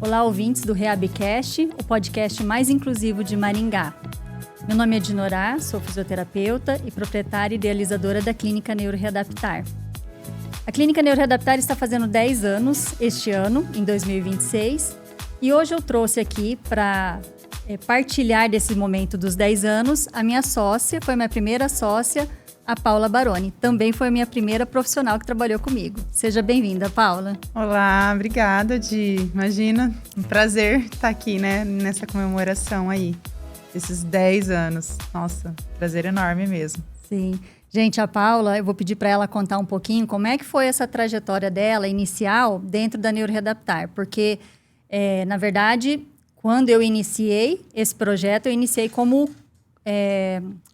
Olá, ouvintes do Reabcast, o podcast mais inclusivo de Maringá. Meu nome é Dinorá, sou fisioterapeuta e proprietária e idealizadora da Clínica Neuroreadaptar. A Clínica Neuroreadaptar está fazendo 10 anos este ano, em 2026, e hoje eu trouxe aqui para partilhar desse momento dos 10 anos a minha sócia, foi minha primeira sócia, a Paula Baroni. Também foi a minha primeira profissional que trabalhou comigo. Seja bem-vinda, Paula. Olá, obrigada, Di. Imagina, um prazer estar aqui, né, nessa comemoração aí, esses 10 anos. Nossa, prazer enorme mesmo. Sim. Gente, a Paula, eu vou pedir para ela contar um pouquinho como é que foi essa trajetória dela inicial dentro da Neuroreadaptar, porque, na verdade, quando eu iniciei esse projeto, eu iniciei como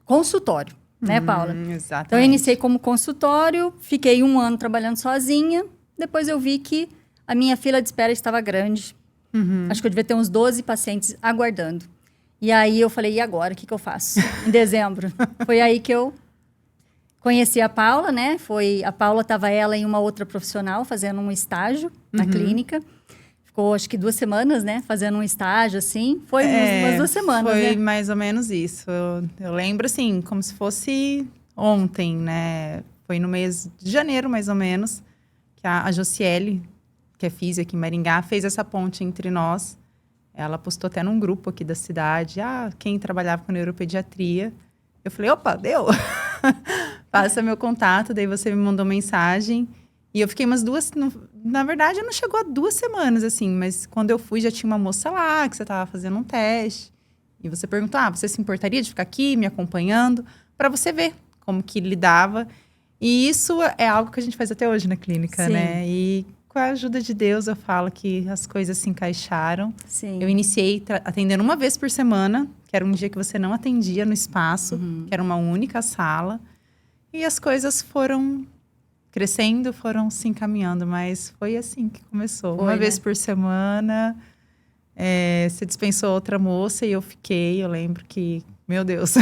consultório. Né, Paula? Exatamente. Então, eu iniciei como consultório, fiquei 1 ano trabalhando sozinha. Depois eu vi que a minha fila de espera estava grande. Acho que eu devia ter uns 12 pacientes aguardando. E aí eu falei, e agora? O que eu faço? Em dezembro. Foi aí que eu conheci a Paula, né? A Paula estava ela e uma outra profissional fazendo um estágio na clínica. Ficou, acho que 2 semanas, né? Fazendo um estágio, assim. Foi umas 2 semanas, foi né? mais ou menos isso. Eu lembro, assim, como se fosse ontem, né? Foi no mês de janeiro, mais ou menos, que a Josiele, que é física aqui em Maringá, fez essa ponte entre nós. Ela postou até num grupo aqui da cidade, quem trabalhava com neuropediatria. Eu falei, opa, deu! Passa meu contato, daí você me mandou mensagem. E eu fiquei umas 2... Na verdade, não chegou a 2 semanas, assim. Mas quando eu fui, já tinha uma moça lá, que você estava fazendo um teste. E você perguntou, você se importaria de ficar aqui, me acompanhando? Para você ver como que lidava. E isso é algo que a gente faz até hoje na clínica, Sim. né? E com a ajuda de Deus, eu falo que as coisas se encaixaram. Sim. Eu iniciei atendendo 1 vez por semana, que era um dia que você não atendia no espaço, que era uma única sala. E as coisas foram crescendo, foram se encaminhando, mas foi assim que começou. Foi, 1 vez né? por semana, você dispensou outra moça e eu fiquei. Eu lembro que, meu Deus.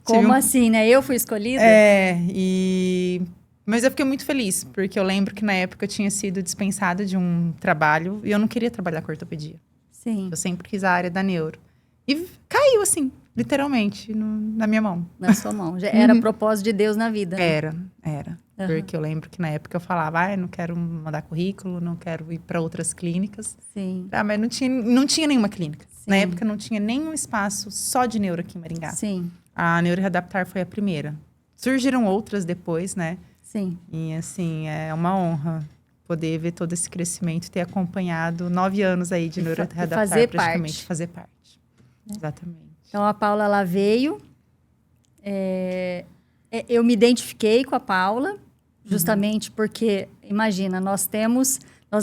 Como assim, né? Eu fui escolhida? Mas eu fiquei muito feliz, porque eu lembro que na época eu tinha sido dispensada de um trabalho e eu não queria trabalhar com ortopedia. Sim. Eu sempre quis a área da neuro. E caiu assim, literalmente, na minha mão. Na sua mão. Já era propósito de Deus na vida, né? Era. Uhum. Porque eu lembro que na época eu falava, não quero mandar currículo, não quero ir para outras clínicas. Sim. Mas não tinha nenhuma clínica. Sim. Na época não tinha nenhum espaço só de neuro aqui em Maringá. Sim. A Neuroreadaptar foi a primeira. Surgiram outras depois, né? Sim. E assim, é uma honra poder ver todo esse crescimento, ter acompanhado 9 anos aí de Neuroreadaptar, fazer praticamente, parte. fazer parte. Exatamente. Então, a Paula, ela veio. Eu me identifiquei com a Paula, justamente porque, imagina, nós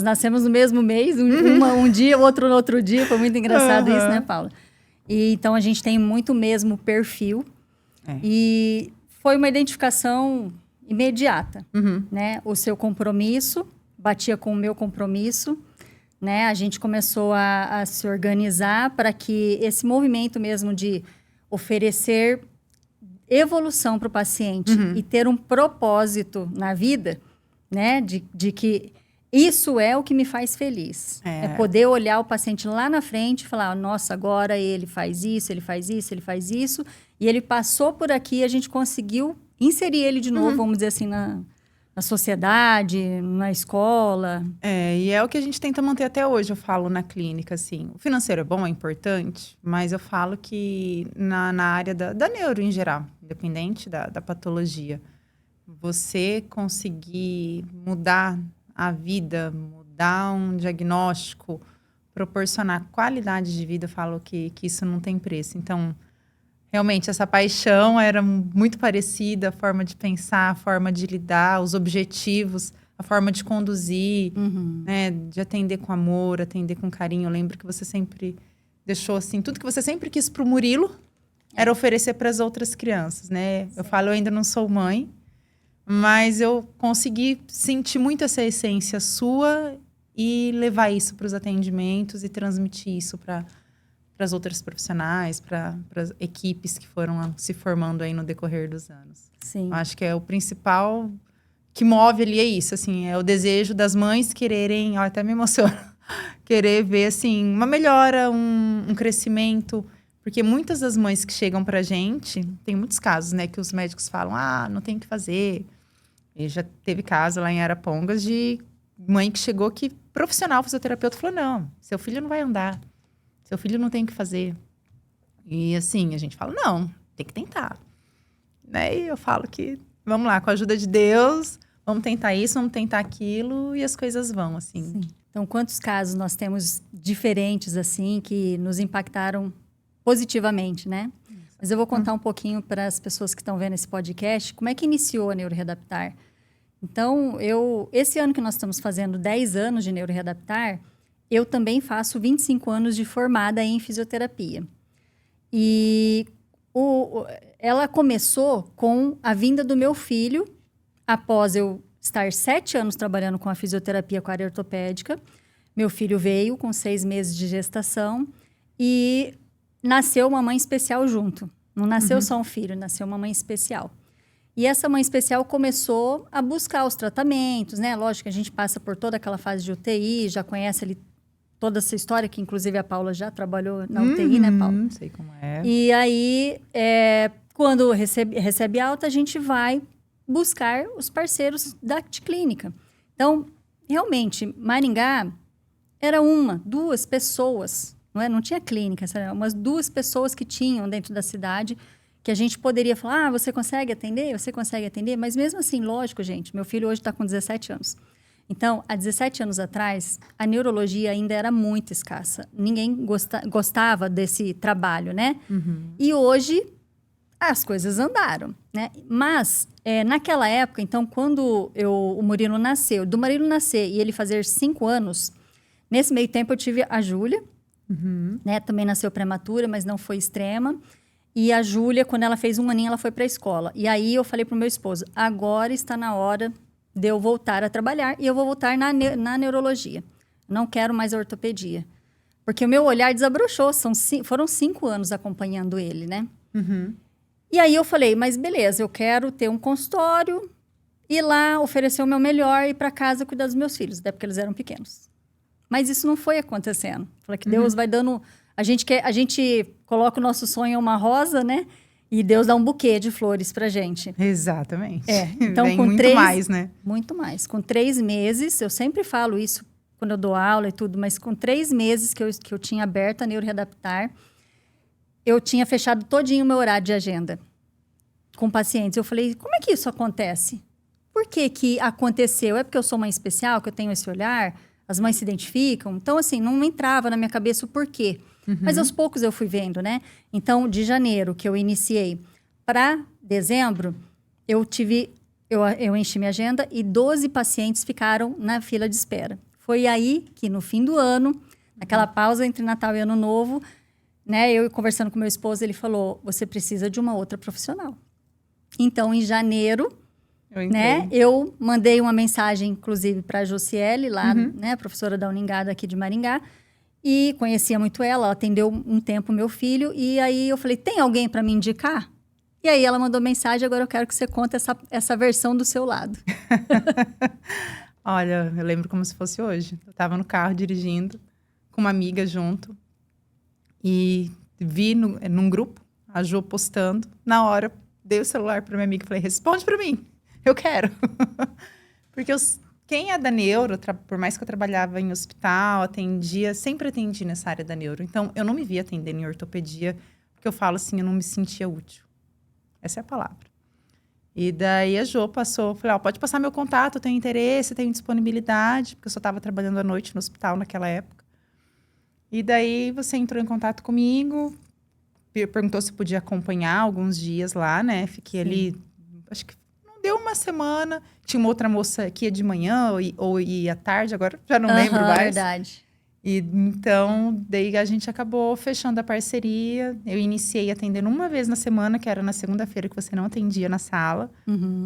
nascemos no mesmo mês, um dia, o outro no outro dia. Foi muito engraçado isso, né, Paula? E, então, a gente tem muito o mesmo perfil. E foi uma identificação imediata, né? O seu compromisso batia com o meu compromisso, né? A gente começou a se organizar para que esse movimento mesmo de oferecer evolução para o paciente e ter um propósito na vida, né? De que isso é o que me faz feliz. É poder olhar o paciente lá na frente e falar, nossa, agora ele faz isso, ele faz isso, ele faz isso. E ele passou por aqui e a gente conseguiu inserir ele de novo, vamos dizer assim, na sociedade, na escola. E é o que a gente tenta manter até hoje, eu falo na clínica, assim. O financeiro é bom, é importante, mas eu falo que na área da neuro em geral, independente da patologia, você conseguir mudar a vida, mudar um diagnóstico, proporcionar qualidade de vida, eu falo que isso não tem preço. Então, realmente, essa paixão era muito parecida, a forma de pensar, a forma de lidar, os objetivos, a forma de conduzir, né? De atender com amor, atender com carinho. Eu lembro que você sempre deixou, assim, tudo que você sempre quis pro Murilo era oferecer para as outras crianças, né? Eu falo, eu ainda não sou mãe, Mas eu consegui sentir muito essa essência sua e levar isso para os atendimentos e transmitir isso para as outras profissionais, para as equipes que foram se formando aí no decorrer dos anos. Sim. Eu acho que é o principal que move ali é isso, assim, é o desejo das mães quererem, ó, até me emociona, querer ver, assim, uma melhora, um crescimento. Porque muitas das mães que chegam pra gente, tem muitos casos, né, que os médicos falam, não tem o que fazer. E já teve caso lá em Arapongas de mãe que chegou que profissional fisioterapeuta falou, não, seu filho não vai andar, seu filho não tem o que fazer. E assim, a gente fala, não, tem que tentar. Né? E eu falo que, vamos lá, com a ajuda de Deus, vamos tentar isso, vamos tentar aquilo, e as coisas vão, assim. Sim. Então, quantos casos nós temos diferentes, assim, que nos impactaram positivamente, né? Mas eu vou contar um pouquinho para as pessoas que estão vendo esse podcast, como é que iniciou a Neuroreadaptar. Então, esse ano que nós estamos fazendo 10 anos de Neuroreadaptar, eu também faço 25 anos de formada em fisioterapia. E ela começou com a vinda do meu filho, após eu estar 7 anos trabalhando com a fisioterapia com a área ortopédica. Meu filho veio com 6 meses de gestação e nasceu uma mãe especial junto. Não nasceu só um filho, nasceu uma mãe especial. E essa mãe especial começou a buscar os tratamentos, né? Lógico que a gente passa por toda aquela fase de UTI, já conhece ali toda essa história, que inclusive a Paula já trabalhou na UTI, né, Paula? Sei como é. E aí, quando recebe alta, a gente vai buscar os parceiros da clínica. Então, realmente, Maringá era 1, 2 pessoas, não tinha clínica, eram umas 2 pessoas que tinham dentro da cidade, que a gente poderia falar, você consegue atender? Você consegue atender? Mas mesmo assim, lógico, gente, meu filho hoje está com 17 anos. Então, há 17 anos atrás, a neurologia ainda era muito escassa. Ninguém gostava desse trabalho, né? E hoje, as coisas andaram, né? Mas, naquela época, então, quando o Murilo nasceu, do Murilo nascer e ele fazer 5 anos, nesse meio tempo eu tive a Júlia, né? Também nasceu prematura, mas não foi extrema. E a Júlia, quando ela fez 1 aninho, ela foi para a escola. E aí eu falei pro meu esposo, agora está na hora de eu voltar a trabalhar e eu vou voltar na neurologia. Não quero mais a ortopedia. Porque o meu olhar desabrochou. Foram 5 anos acompanhando ele, né? E aí eu falei, mas beleza, eu quero ter um consultório, ir lá, oferecer o meu melhor e ir para casa cuidar dos meus filhos, até porque eles eram pequenos. Mas isso não foi acontecendo. Falei que Deus vai dando... A gente coloca o nosso sonho em uma rosa, né? E Deus dá um buquê de flores pra gente. Exatamente. Então, vem com muito mais, né? Muito mais. Com 3 meses, eu sempre falo isso quando eu dou aula e tudo, mas com 3 meses que eu tinha aberto a Neuroreadaptar, eu tinha fechado todinho o meu horário de agenda com pacientes. Eu falei, como é que isso acontece? Por que que aconteceu? É porque eu sou mãe especial, que eu tenho esse olhar? As mães se identificam? Então, assim, não entrava na minha cabeça o porquê. Mas aos poucos eu fui vendo, né? Então, de janeiro, que eu iniciei, para dezembro, eu enchi minha agenda e 12 pacientes ficaram na fila de espera. Foi aí que, no fim do ano, naquela pausa entre Natal e Ano Novo, né? Eu conversando com meu esposo, ele falou, você precisa de uma outra profissional. Então, em janeiro, né? Eu mandei uma mensagem, inclusive, para a Josiele, lá, né? Professora da Uningada aqui de Maringá, e conhecia muito ela atendeu um tempo meu filho, e aí eu falei, tem alguém para me indicar? E aí ela mandou mensagem, agora eu quero que você conte essa versão do seu lado. Olha, eu lembro como se fosse hoje. Eu estava no carro dirigindo, com uma amiga junto, e vi num grupo, a Jo postando, na hora, dei o celular para minha amiga e falei, responde para mim, eu quero. Porque quem é da neuro, por mais que eu trabalhava em hospital, sempre atendi nessa área da neuro. Então, eu não me via atendendo em ortopedia, porque eu falo assim, eu não me sentia útil. Essa é a palavra. E daí a Jo passou, falei, pode passar meu contato, eu tenho interesse, tenho disponibilidade, porque eu só estava trabalhando à noite no hospital naquela época. E daí você entrou em contato comigo, perguntou se podia acompanhar alguns dias lá, né? Fiquei ali, acho que deu uma semana. Tinha uma outra moça que ia de manhã ou ia à tarde, agora já não lembro mais. Verdade. E então, daí a gente acabou fechando a parceria. Eu iniciei atendendo uma vez na semana, que era na segunda-feira que você não atendia na sala.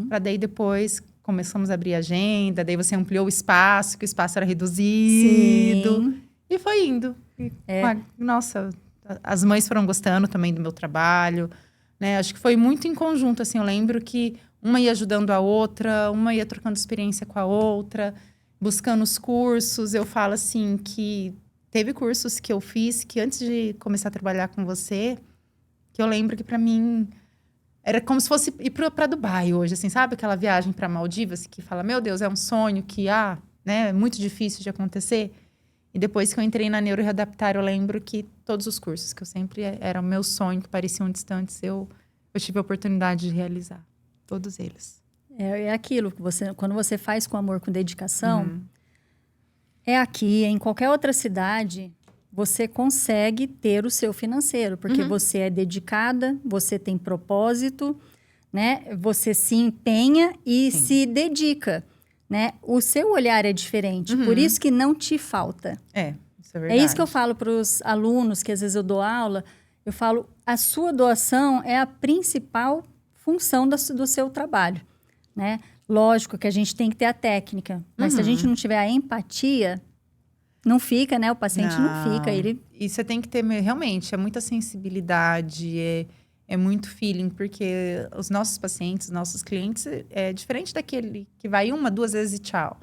Para daí depois começamos a abrir agenda, daí você ampliou o espaço, que o espaço era reduzido. Sim. E foi indo. Nossa, as mães foram gostando também do meu trabalho, né? Acho que foi muito em conjunto, assim. Eu lembro que uma ia ajudando a outra, uma ia trocando experiência com a outra, buscando os cursos. Eu falo assim que teve cursos que eu fiz que antes de começar a trabalhar com você, que eu lembro que para mim era como se fosse ir para Dubai hoje, assim, sabe? Aquela viagem para Maldivas que fala, meu Deus, é um sonho que, né, é muito difícil de acontecer. E depois que eu entrei na Neuroreadaptar, eu lembro que todos os cursos que eu sempre era o meu sonho, que pareciam distantes, eu tive a oportunidade de realizar. Todos eles. É aquilo, quando você faz com amor, com dedicação, é aqui, em qualquer outra cidade, você consegue ter o seu financeiro, porque você é dedicada, você tem propósito, né? Você se empenha e se dedica, né? O seu olhar é diferente, por isso que não te falta. Isso é verdade. É isso que eu falo para os alunos, que às vezes eu dou aula, eu falo, a sua doação é a principal função do seu trabalho, né? Lógico que a gente tem que ter a técnica, mas se a gente não tiver a empatia, não fica, né? O paciente não fica. E você tem que ter, realmente, é muita sensibilidade, é muito feeling, porque os nossos pacientes, os nossos clientes, é diferente daquele que vai 1, 2 vezes e tchau.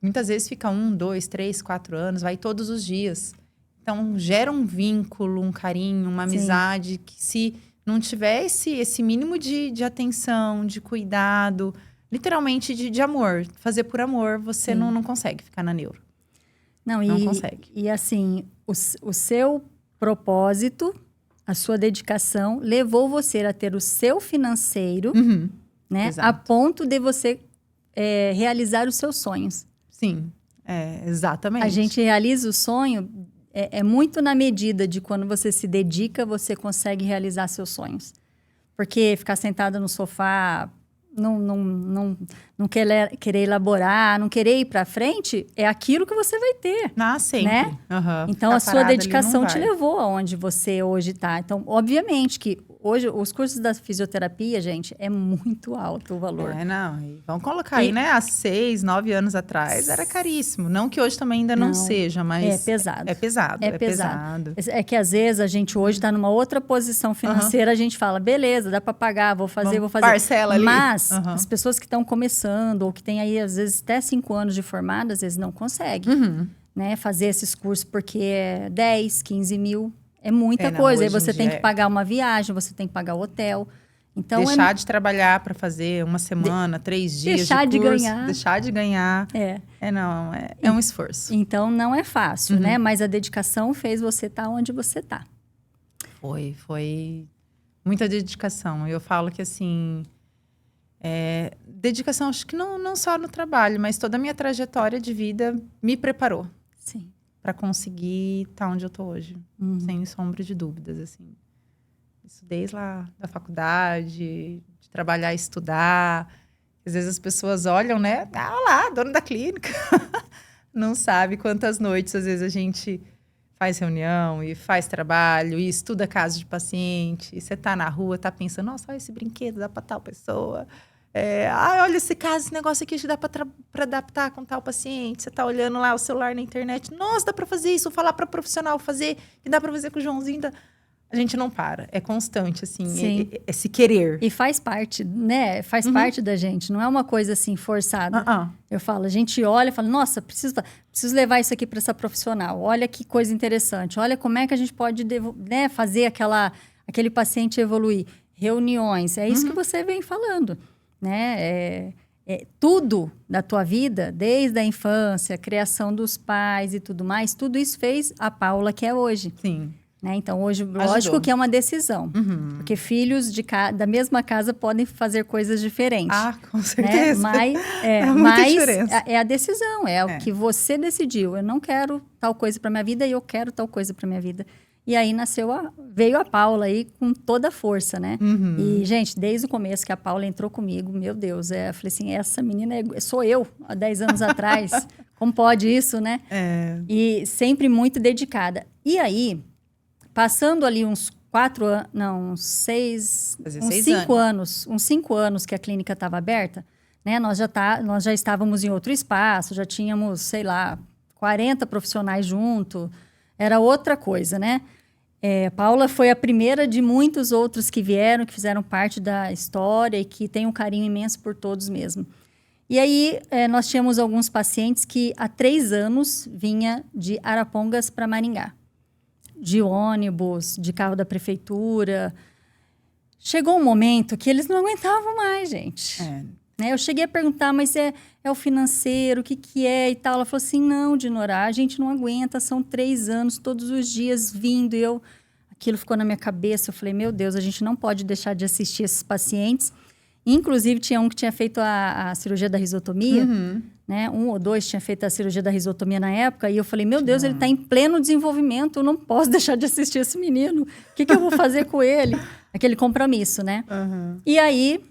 Muitas vezes fica 1, 2, 3, 4 anos, vai todos os dias. Então, gera um vínculo, um carinho, uma amizade, que se não tiver esse mínimo de atenção, de cuidado, literalmente de amor, fazer por amor, você não consegue ficar na neuro. Não consegue. E assim, o seu propósito, a sua dedicação, levou você a ter o seu financeiro, né? Exato. A ponto de você realizar os seus sonhos. Sim, exatamente. A gente realiza o sonho, é muito na medida de quando você se dedica, você consegue realizar seus sonhos. Porque ficar sentada no sofá, não querer elaborar, não querer ir para frente, é aquilo que você vai ter. Sempre. Né? Então, a sua dedicação te levou aonde você hoje está. Então, obviamente que hoje, os cursos da fisioterapia, gente, é muito alto o valor. Vamos colocar aí, né? Há 6, 9 anos atrás, era caríssimo. Não que hoje também ainda não seja, mas... É pesado. É pesado. É que, às vezes, a gente hoje está numa outra posição financeira, a gente fala, beleza, dá para pagar, vou fazer. Parcela ali. Mas as pessoas que estão começando, ou que têm aí, às vezes, até 5 anos de formada, às vezes não conseguem, né? Fazer esses cursos, porque é 10, 15 mil, é muita coisa. Aí você tem que pagar uma viagem, você tem que pagar o hotel. Então, deixar de trabalhar para fazer uma semana, 3 dias deixar de curso, ganhar. Deixar de ganhar. É um esforço. Então, não é fácil, né? Mas a dedicação fez você estar onde você está. Foi muita dedicação. Eu falo que, assim... dedicação, acho que não só no trabalho, mas toda a minha trajetória de vida me preparou. Sim. Para conseguir estar onde eu tô hoje. Sem sombra de dúvidas, assim. Isso desde lá da faculdade, de trabalhar e estudar. Às vezes as pessoas olham, né? Olha lá, dono da clínica. Não sabe quantas noites, às vezes, a gente faz reunião e faz trabalho e estuda casos de paciente. E você tá na rua, tá pensando, nossa, olha esse brinquedo, dá para tal pessoa. Olha esse caso, esse negócio aqui, dá para adaptar com tal paciente. Você tá olhando lá o celular na internet. Nossa, dá para fazer isso. Vou falar para profissional fazer. E dá para fazer com o Joãozinho. A gente não para. É constante, assim. Esse querer. E faz parte, né? Faz parte da gente. Não é uma coisa, assim, forçada. Eu falo, a gente olha e fala, nossa, preciso levar isso aqui para essa profissional. Olha que coisa interessante. Olha como é que a gente pode, né, fazer aquele paciente evoluir. Reuniões. É isso que você vem falando. Né? Tudo da tua vida, desde a infância, a criação dos pais e tudo mais, tudo isso fez a Paula que é hoje. Sim. Né? Então, hoje, lógico que é uma decisão. Porque filhos da mesma casa podem fazer coisas diferentes. Com certeza. Né? Mas é a decisão, o que você decidiu. Eu não quero tal coisa para minha vida e eu quero tal coisa para minha vida. E aí veio a Paula aí com toda a força, né? E, gente, desde o começo que a Paula entrou comigo, meu Deus, eu falei assim, essa menina sou eu, há 10 anos atrás, Como pode isso, né? É. E sempre muito dedicada. E aí, passando ali uns 4 anos, não, uns 6, Fazia uns 6 5 anos, uns 5 anos que a clínica estava aberta, né? Nós já estávamos em outro espaço, já tínhamos, sei lá, 40 profissionais junto, era outra coisa, né? Paula foi a primeira de muitos outros que vieram, que fizeram parte da história e que tem um carinho imenso por todos mesmo. E aí, nós tínhamos alguns pacientes que há 3 anos vinha de Arapongas para Maringá. De ônibus, de carro da prefeitura. Chegou um momento que eles não aguentavam mais, gente. Né? Eu cheguei a perguntar, mas é o financeiro, o que é e tal. Ela falou assim, não, Dinora, a gente não aguenta, são 3 anos, todos os dias vindo. E aquilo ficou na minha cabeça, eu falei, meu Deus, a gente não pode deixar de assistir esses pacientes. Inclusive, tinha um que tinha feito a cirurgia da risotomia, né? 1 ou 2 tinha feito a cirurgia da risotomia na época. E eu falei, meu Deus, ele está em pleno desenvolvimento, eu não posso deixar de assistir esse menino. O que eu vou fazer com ele? Aquele compromisso, né? E aí,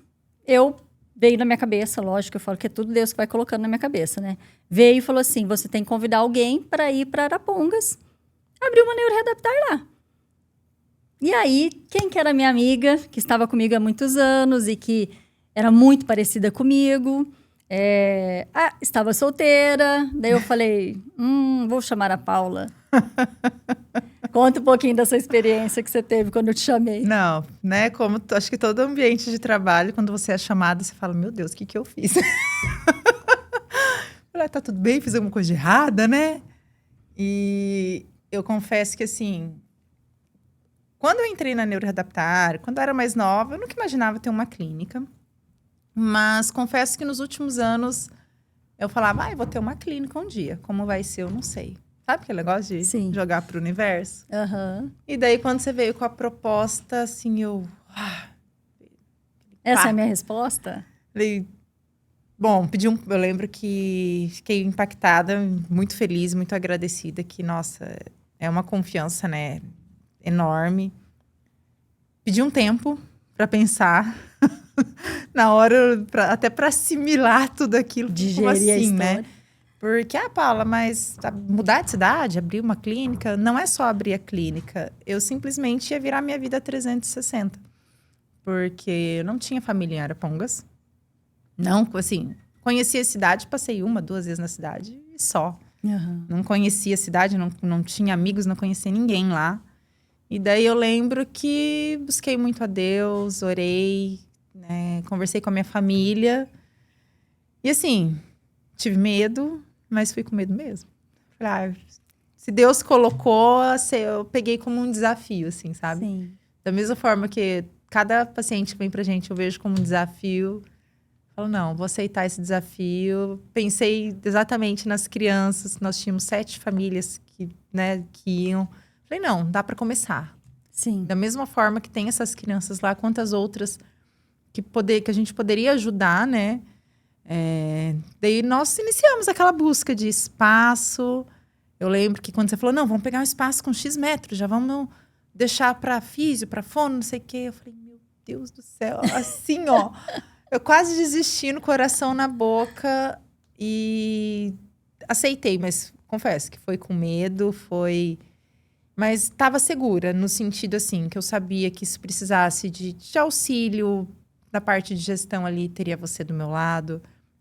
veio na minha cabeça, lógico, eu falo que é tudo Deus que vai colocando na minha cabeça, né? Veio e falou assim, você tem que convidar alguém para ir para Arapongas, abrir uma neuroreadaptar lá. E aí, quem que era minha amiga, que estava comigo há muitos anos e que era muito parecida comigo, estava solteira. Daí eu falei, vou chamar a Paula. Conta um pouquinho dessa experiência que você teve quando eu te chamei. Não, né? Como acho que todo ambiente de trabalho, quando você é chamado, você fala, meu Deus, o que eu fiz? Tá tudo bem, fiz alguma coisa de errada, né? E eu confesso que, assim, quando eu entrei na Neuroreadaptar, quando eu era mais nova, eu nunca imaginava ter uma clínica. Mas confesso que nos últimos anos, eu falava, eu vou ter uma clínica um dia. Como vai ser, eu não sei. Sabe aquele negócio de jogar pro universo? E daí, quando você veio com a proposta, assim, Essa é a minha resposta? Falei, bom, eu lembro que fiquei impactada, muito feliz, muito agradecida, que, nossa, é uma confiança, né, enorme. Pedi um tempo para pensar, na hora, até para assimilar tudo aquilo. Digerir assim, a história. Né? Porque, Paula, mas mudar de cidade, abrir uma clínica, não é só abrir a clínica. Eu simplesmente ia virar minha vida 360. Porque eu não tinha família em Arapongas. Não, assim, conhecia a cidade, passei 1, 2 vezes na cidade e só. Não conhecia a cidade, não tinha amigos, não conhecia ninguém lá. E daí eu lembro que busquei muito a Deus, orei, né, conversei com a minha família. E assim, tive medo, mas fui com medo mesmo. Falei, se Deus colocou, eu peguei como um desafio, assim, sabe? Sim. Da mesma forma que cada paciente que vem pra gente, eu vejo como um desafio. Falo, não, vou aceitar esse desafio. Pensei exatamente nas crianças. Nós tínhamos 7 famílias que iam. Falei, não, dá para começar. Sim. Da mesma forma que tem essas crianças lá, quantas outras que a gente poderia ajudar, né? Daí nós iniciamos aquela busca de espaço. Eu lembro que quando você falou, não, vamos pegar um espaço com X metros, já vamos deixar para físio, para fono, não sei o quê. Eu falei, meu Deus do céu, assim, ó. Eu quase desisti, no coração na boca, e aceitei, mas confesso que foi com medo, mas estava segura, no sentido assim, que eu sabia que se precisasse de auxílio, na parte de gestão ali, teria você do meu lado.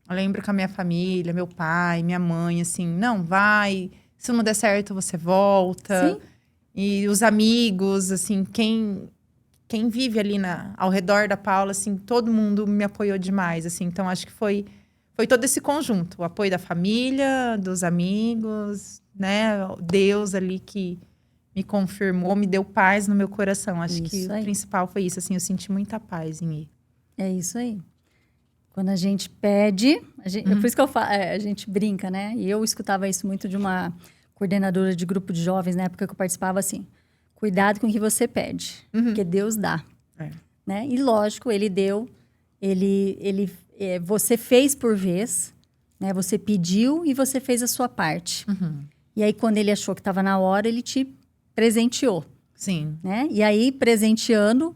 Eu lembro que a minha família, meu pai, minha mãe, assim, não, vai, se não der certo, você volta. Sim. E os amigos, assim, quem vive ali ao redor da Paula, assim, todo mundo me apoiou demais, assim. Então, acho que foi todo esse conjunto. O apoio da família, dos amigos, né? Deus ali que me confirmou, me deu paz no meu coração. Acho que o principal foi isso, assim. Eu senti muita paz em ir. É isso aí. Quando a gente pede... é por isso que eu falo, a gente brinca, né? E eu escutava isso muito de uma coordenadora de grupo de jovens, na época que eu participava, assim... Cuidado com o que você pede, porque Deus dá. Né? E lógico, ele deu, você fez por vez, né? Você pediu e você fez a sua parte. E aí, quando ele achou que estava na hora, ele te presenteou. Sim. Né? E aí, presenteando,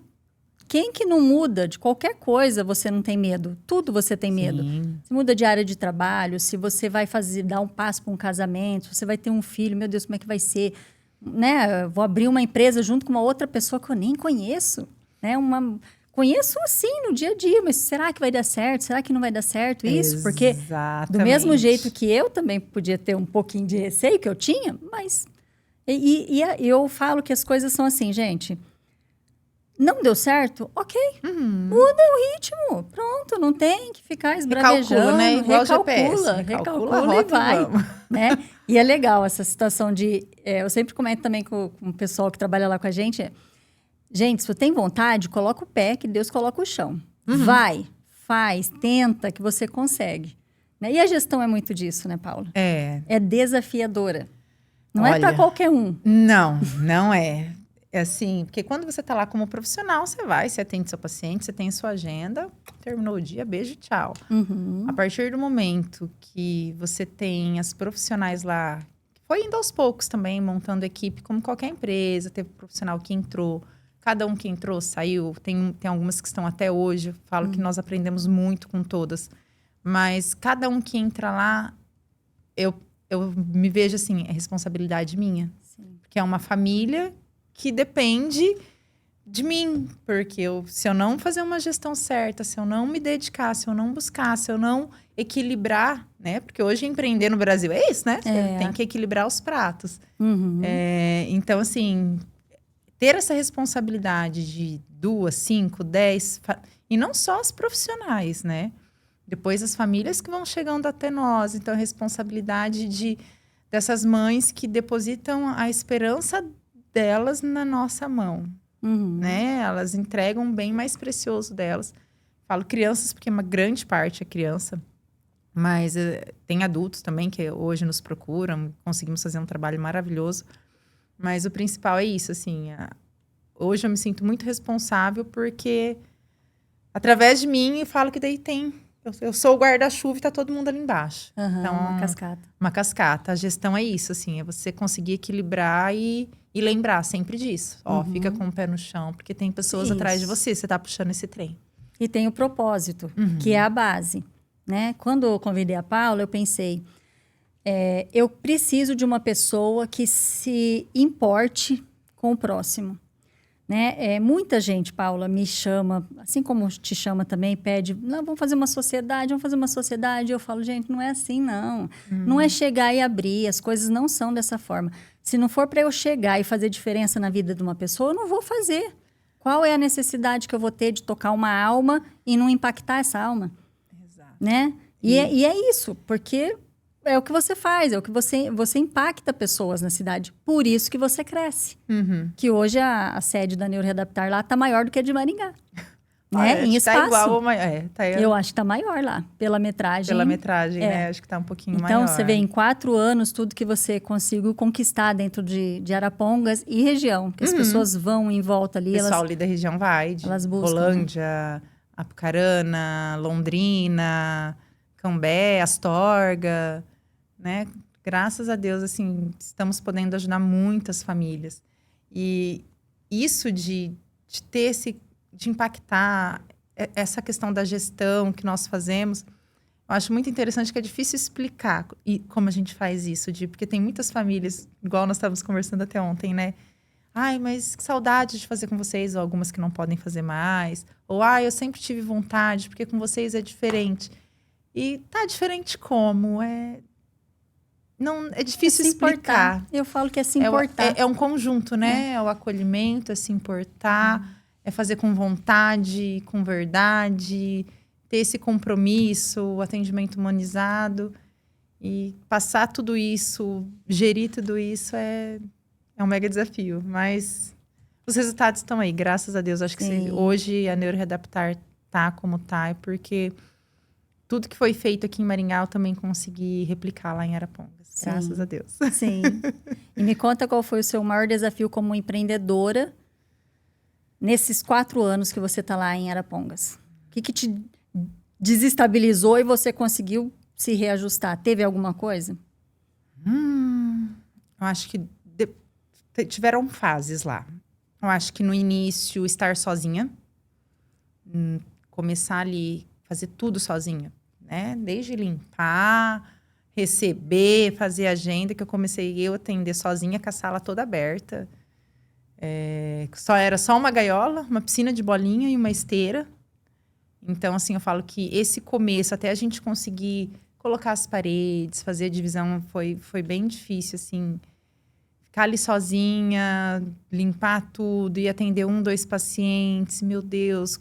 Quem que não muda de qualquer coisa, você não tem medo? Tudo você tem medo. Sim. Se muda de área de trabalho, se você vai dar um passo para um casamento, se você vai ter um filho, meu Deus, como é que vai ser? Né? Eu vou abrir uma empresa junto com uma outra pessoa que eu nem conheço, né? Conheço assim no dia a dia, mas será que vai dar certo? Será que não vai dar certo isso? Porque Exatamente. do mesmo jeito que eu também podia ter um pouquinho de receio que eu tinha, mas eu falo que as coisas são assim, gente. Não deu certo? Ok. Muda o ritmo. Pronto, não tem que ficar esbravejando. Recalcula, né? Igual Recalcula, recalcula a e rota vai. e vamos. Né? E é legal essa situação de... eu sempre comento também com o pessoal que trabalha lá com a gente. Gente, se você tem vontade, coloca o pé, que Deus coloca o chão. Vai, faz, tenta, que você consegue. Né? E a gestão é muito disso, né, Paula? É desafiadora. Não é para qualquer um. Não é. É assim, porque quando você tá lá como profissional, você atende seu paciente, você tem sua agenda, terminou o dia, beijo, tchau. A partir do momento que você tem as profissionais lá, foi indo aos poucos também, montando equipe, como qualquer empresa, teve profissional que entrou, cada um que entrou, saiu, tem algumas que estão até hoje, eu falo que nós aprendemos muito com todas, mas cada um que entra lá, eu me vejo assim, é responsabilidade minha, Sim. porque é uma família que depende de mim, porque se eu não fazer uma gestão certa, se eu não me dedicar, se eu não buscar, se eu não equilibrar, né? Porque hoje empreender no Brasil é isso, né? Você tem que equilibrar os pratos. Então, assim, ter essa responsabilidade de 2, 5, 10, e não só as profissionais, né? Depois as famílias que vão chegando até nós. Então, a responsabilidade dessas mães que depositam a esperança delas na nossa mão, né? Elas entregam o bem mais precioso delas. Falo crianças porque uma grande parte é criança, mas tem adultos também que hoje nos procuram, conseguimos fazer um trabalho maravilhoso. Mas o principal é isso, assim, hoje eu me sinto muito responsável porque através de mim eu falo que daí eu sou o guarda-chuva e tá todo mundo ali embaixo. Então, uma cascata. Uma cascata. A gestão é isso, assim, é você conseguir equilibrar e lembrar sempre disso. Fica com o pé no chão, porque tem pessoas atrás de você tá puxando esse trem. E tem o propósito, que é a base, né? Quando eu convidei a Paula, eu pensei, eu preciso de uma pessoa que se importe com o próximo. Né? Muita gente, Paula, me chama, assim como te chama também, pede, não, vamos fazer uma sociedade. Eu falo, gente, não é assim, não. Não é chegar e abrir, as coisas não são dessa forma. Se não for para eu chegar e fazer diferença na vida de uma pessoa, eu não vou fazer. Qual é a necessidade que eu vou ter de tocar uma alma e não impactar essa alma? Exato. Né? E é isso, porque é o que você faz, é o que você impacta pessoas na cidade. Por isso que você cresce. Que hoje a sede da Neuroreadaptar lá está maior do que a de Maringá. Né? Em espaço. Tá igual Eu acho que está maior lá, pela metragem. Pela metragem, né? Acho que está um pouquinho maior. Então, você vê em 4 anos tudo que você conseguiu conquistar dentro de Arapongas e região. Que as pessoas vão em volta ali. O pessoal ali da região vai, de elas buscam, Rolândia, Apucarana, Londrina, Cambé, Astorga, né? Graças a Deus, assim, estamos podendo ajudar muitas famílias. E isso de ter de impactar essa questão da gestão que nós fazemos, eu acho muito interessante, que é difícil explicar como a gente faz isso, porque tem muitas famílias, igual nós estávamos conversando até ontem, né? Ai, mas que saudade de fazer com vocês, ou algumas que não podem fazer mais. Ou, eu sempre tive vontade, porque com vocês é diferente. E tá diferente como? Não, é difícil explicar. Eu falo que é se importar. É um conjunto, né? É o acolhimento, é se importar, é fazer com vontade, com verdade, ter esse compromisso, o atendimento humanizado. E passar tudo isso, gerir tudo isso é um mega desafio. Mas os resultados estão aí, graças a Deus. Acho que hoje a Neuroreadaptar tá como tá, porque tudo que foi feito aqui em Maringá eu também consegui replicar lá em Arapongas. Graças a Deus. Sim. E me conta qual foi o seu maior desafio como empreendedora nesses 4 anos que você está lá em Arapongas. O que te desestabilizou e você conseguiu se reajustar? Teve alguma coisa? Eu acho que tiveram fases lá. Eu acho que no início, estar sozinha. começar ali, fazer tudo sozinha, né? Desde limpar, receber, fazer agenda, que eu comecei eu atender sozinha com a sala toda aberta. Era só uma gaiola, uma piscina de bolinha e uma esteira. Então, assim, eu falo que esse começo, até a gente conseguir colocar as paredes, fazer a divisão, foi bem difícil, assim. Ficar ali sozinha, limpar tudo e atender 2 pacientes, meu Deus,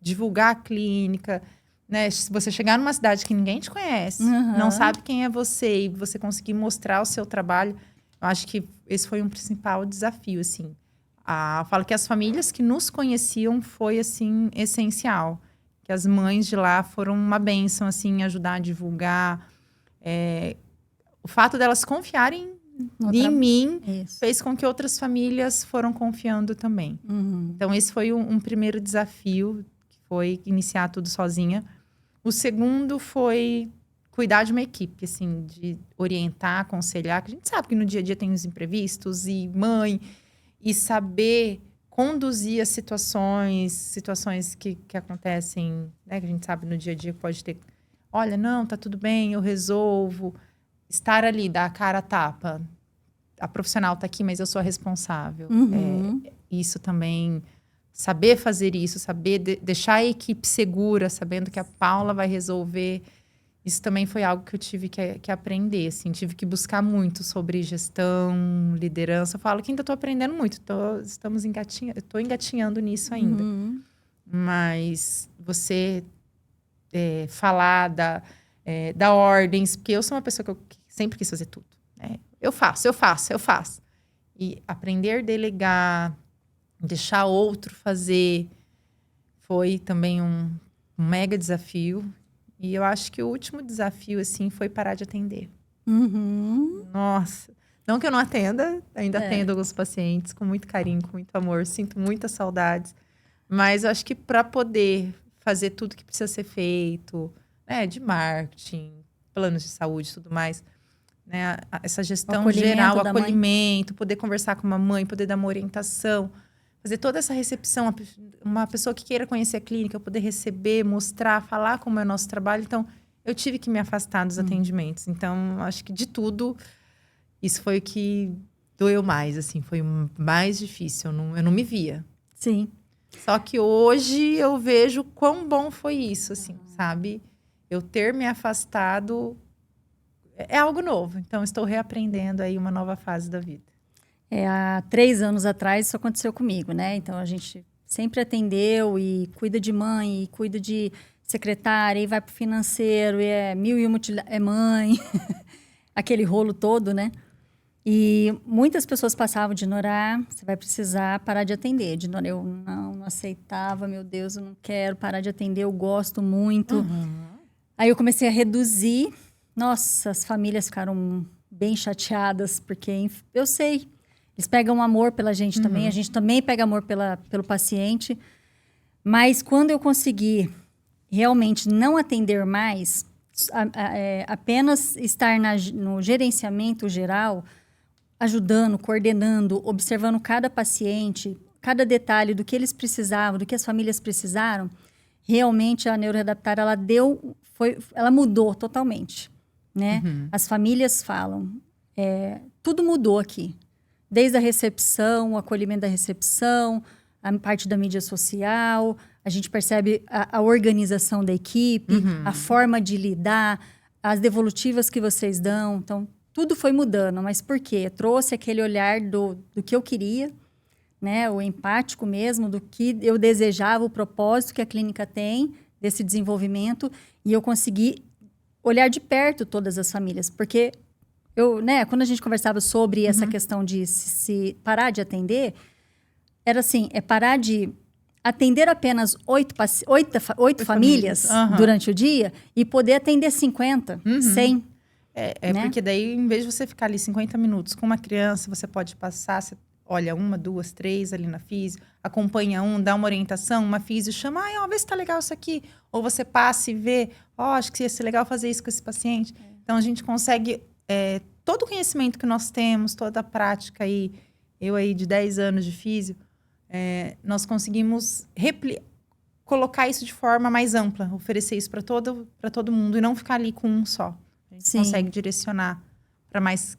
divulgar a clínica, né? Se você chegar numa cidade que ninguém te conhece, não sabe quem é você, e você conseguir mostrar o seu trabalho, eu acho que esse foi um principal desafio, assim. Eu falo que as famílias que nos conheciam foi, assim, essencial. Que as mães de lá foram uma bênção, assim, ajudar a divulgar. O fato delas confiarem em mim fez com que outras famílias foram confiando também. Então, esse foi um primeiro desafio, que foi iniciar tudo sozinha. O segundo foi cuidar de uma equipe, assim, de orientar, aconselhar, que a gente sabe que no dia a dia tem os imprevistos, e mãe, e saber conduzir as situações que acontecem, né, que a gente sabe no dia a dia que pode ter. Olha, não, tá tudo bem, eu resolvo. Estar ali, dar a cara a tapa. A profissional tá aqui, mas eu sou a responsável. Isso também, saber fazer isso, saber deixar a equipe segura, sabendo que a Paula vai resolver. Isso também foi algo que eu tive que aprender, assim. Tive que buscar muito sobre gestão, liderança. Eu falo que ainda estou aprendendo muito. Estou engatinhando nisso ainda. Mas você falar, dar ordens. Porque eu sou uma pessoa que sempre quis fazer tudo, né? Eu faço. E aprender a delegar, deixar outro fazer, foi também um mega desafio. E eu acho que o último desafio, assim, foi parar de atender. Nossa. Não que eu não atenda, ainda atendo alguns pacientes com muito carinho, com muito amor, sinto muitas saudades. Mas eu acho que para poder fazer tudo que precisa ser feito, né, de marketing, planos de saúde e tudo mais, né, essa gestão geral, o acolhimento, poder conversar com uma mãe, poder dar uma orientação, fazer toda essa recepção, uma pessoa que queira conhecer a clínica, poder receber, mostrar, falar como é o nosso trabalho. Então, eu tive que me afastar dos atendimentos. Então, acho que de tudo, isso foi o que doeu mais, assim, foi o mais difícil. Eu não me via. Sim. Só que hoje eu vejo quão bom foi isso, assim, sabe? Eu ter me afastado é algo novo. Então, estou reaprendendo aí uma nova fase da vida. Há 3 anos atrás isso aconteceu comigo, né? Então, a gente sempre atendeu e cuida de mãe, e cuida de secretária, e vai pro financeiro, e é 1001 é mãe. Aquele rolo todo, né? E muitas pessoas passavam de Norá, você vai precisar parar de atender. Eu não aceitava, meu Deus, eu não quero parar de atender, eu gosto muito. Aí eu comecei a reduzir. Nossa, as famílias ficaram bem chateadas, porque eu sei, eles pegam amor pela gente também, a gente também pega amor pelo paciente. Mas quando eu consegui realmente não atender mais, apenas estar no gerenciamento geral, ajudando, coordenando, observando cada paciente, cada detalhe do que eles precisavam, do que as famílias precisaram, realmente a Neuroreadaptar, ela mudou totalmente, né? As famílias falam, tudo mudou aqui. Desde a recepção, o acolhimento da recepção, a parte da mídia social, a gente percebe a organização da equipe, a forma de lidar, as devolutivas que vocês dão. Então, tudo foi mudando. Mas por quê? Trouxe aquele olhar do que eu queria, né? O empático mesmo, do que eu desejava, o propósito que a clínica tem desse desenvolvimento. E eu consegui olhar de perto todas as famílias. Porque quando a gente conversava sobre essa questão de se parar de atender, era assim, parar de atender apenas 8 famílias durante o dia e poder atender 50, 100. Né? Porque daí, em vez de você ficar ali 50 minutos com uma criança, você pode passar, olha, 1, 2, 3 ali na físio, acompanha dá uma orientação, uma físio chama, vê se tá legal isso aqui. Ou você passa e vê, acho que ia ser legal fazer isso com esse paciente. Então, a gente consegue, todo o conhecimento que nós temos, toda a prática aí, eu aí de 10 anos de físio, nós conseguimos colocar isso de forma mais ampla, oferecer isso para todo mundo e não ficar ali com um só. A gente consegue direcionar para mais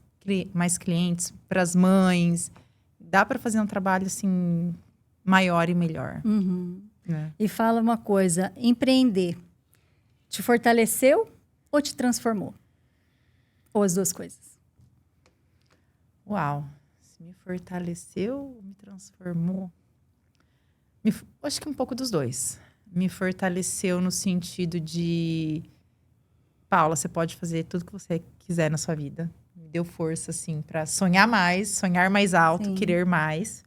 clientes, para as mães. Dá para fazer um trabalho assim maior e melhor. Né? E fala uma coisa, empreender te fortaleceu ou te transformou? Ou as duas coisas? Uau! Se me fortaleceu ou me transformou? Acho que um pouco dos dois. Me fortaleceu no sentido de... Paula, você pode fazer tudo que você quiser na sua vida. Me deu força, assim, para sonhar mais alto, querer mais.